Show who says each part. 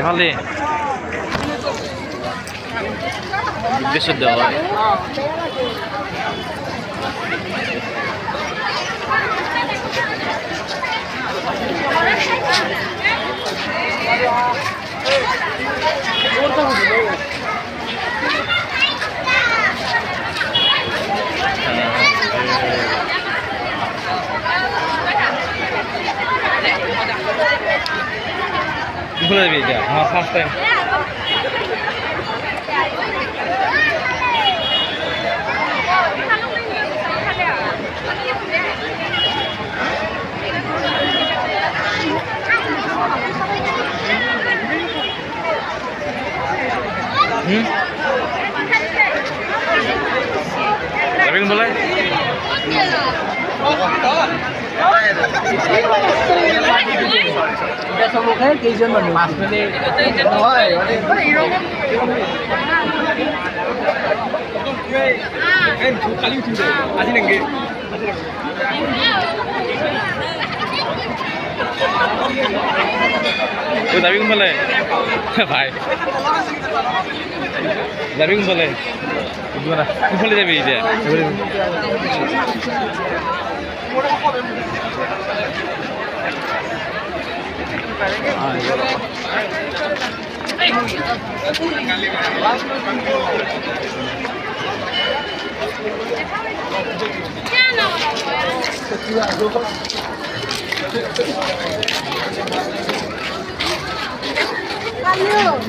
Speaker 1: এফালে উদ্দেশ্য দেওয়া হয় ভুলে যাবি এটা আমার ফার্স্ট টাইম যাবি কোন বলে যাবি কোন বলে ভাই যাবি কোন বলে কোনফালে যাবি এটা
Speaker 2: Valeu!